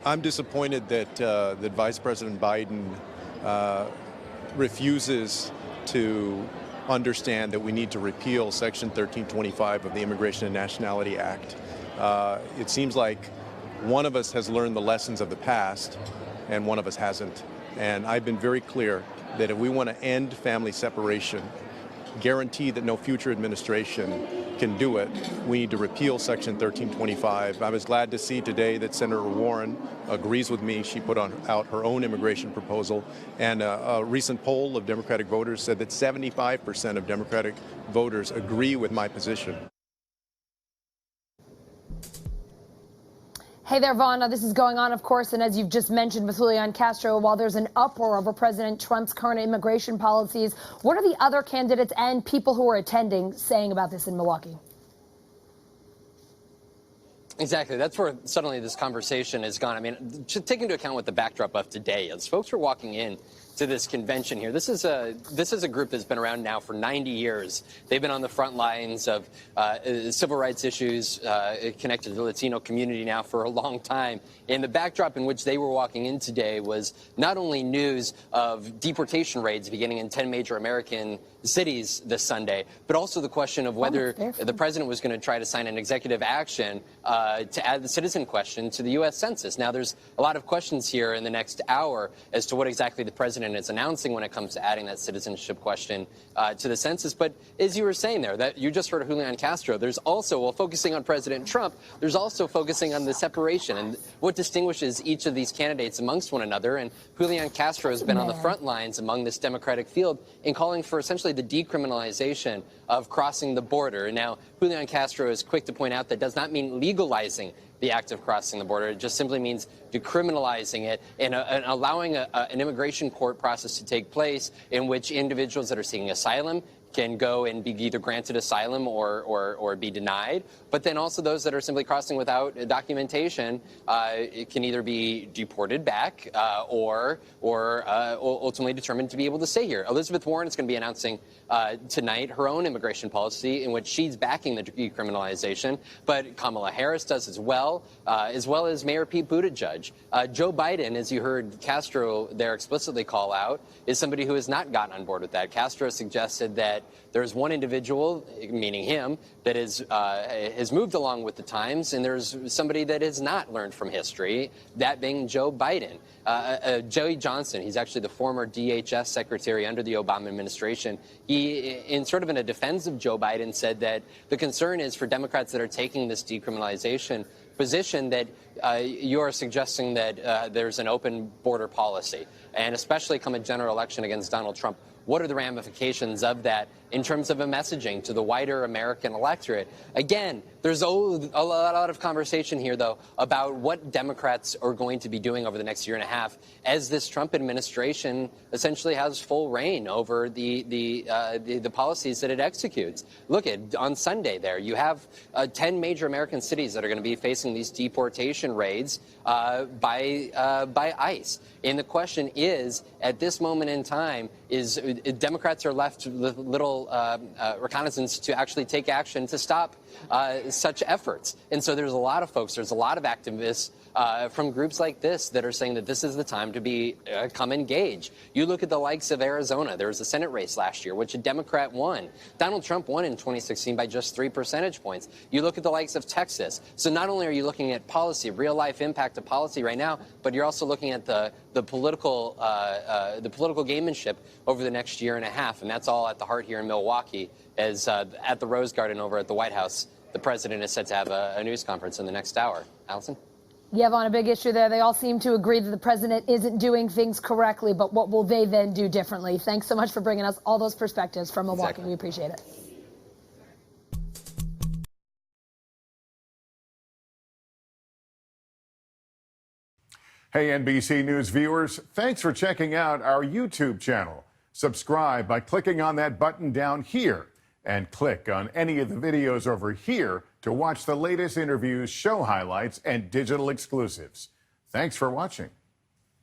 I'm disappointed that Vice President Biden refuses to understand that we need to repeal Section 1325 of the Immigration and Nationality Act. It seems like one of us has learned the lessons of the past and one of us hasn't. And I've been very clear that if we want to end family separation, guarantee that no future administration can do it, we need to repeal Section 1325. I was glad to see today that Senator Warren agrees with me. She put out her own immigration proposal, and a recent poll of Democratic voters said that 75% of Democratic voters agree with my position. Hey there, Vaughn. Now, this is going on, of course, and as you've just mentioned with Julian Castro, while there's an uproar over President Trump's current immigration policies, what are the other candidates and people who are attending saying about this in Milwaukee? Exactly. That's where suddenly this conversation has gone. I mean, to take into account what the backdrop of today is, folks are walking in to this convention here. This is a group that's been around now for 90 years. They've been on the front lines of civil rights issues connected to the Latino community now for a long time. And the backdrop in which they were walking in today was not only news of deportation raids beginning in 10 major American cities this Sunday, but also the question of whether the president was going to try to sign an executive action to add the citizen question to the U.S. Census. Now, there's a lot of questions here in the next hour as to what exactly the president is announcing when it comes to adding that citizenship question to the census. But as you were saying there, that you just heard of Julian Castro, there's also, while focusing on President Trump, there's also focusing on the separation and what distinguishes each of these candidates amongst one another. And Julian Castro has been on the front lines among this Democratic field in calling for essentially the decriminalization of crossing the border. Now, Julian Castro is quick to point out that does not mean legalizing the act of crossing the border. It just simply means decriminalizing it and allowing an immigration court process to take place in which individuals that are seeking asylum can go and be either granted asylum or be denied. But then also those that are simply crossing without documentation, it can either be deported back or ultimately determined to be able to stay here. Elizabeth Warren is going to be announcing tonight her own immigration policy in which she's backing the decriminalization, but Kamala Harris does as well as Mayor Pete Buttigieg. Joe Biden, as you heard Castro there explicitly call out, is somebody who has not gotten on board with that. Castro suggested that there's one individual, meaning him, that has moved along with the times, and there's somebody that has not learned from history, that being Joe Biden. Joey Johnson, he's actually the former DHS secretary under the Obama administration. He, in a defense of Joe Biden, said that the concern is for Democrats that are taking this decriminalization position that you are suggesting that there's an open border policy, and especially come a general election against Donald Trump. What are the ramifications of that in terms of a messaging to the wider American electorate? Again, there's a lot of conversation here, though, about what Democrats are going to be doing over the next year and a half as this Trump administration essentially has full reign over the policies that it executes. Look, on Sunday there, you have 10 major American cities that are going to be facing these deportation raids by ICE. And the question is, at this moment in time, Democrats are left with little reconnaissance to actually take action to stop such efforts. And so there's a lot of folks, there's a lot of activists from groups like this that are saying that this is the time to come engage. You look at the likes of Arizona. There was a Senate race last year, which a Democrat won. Donald Trump won in 2016 by just 3 percentage points. You look at the likes of Texas. So not only are you looking at policy, real-life impact of policy right now, but you're also looking at the political gamemanship over the next year and a half. And that's all at the heart here in Milwaukee, as at the Rose Garden over at the White House, the president is set to have a news conference in the next hour. Allison? Yeah, Vaughn, a big issue there. They all seem to agree that the president isn't doing things correctly, but what will they then do differently? Thanks so much for bringing us all those perspectives from Milwaukee. Exactly. We appreciate it. Hey, NBC News viewers, thanks for checking out our YouTube channel. Subscribe by clicking on that button down here and click on any of the videos over here to watch the latest interviews, show highlights, and digital exclusives. Thanks for watching.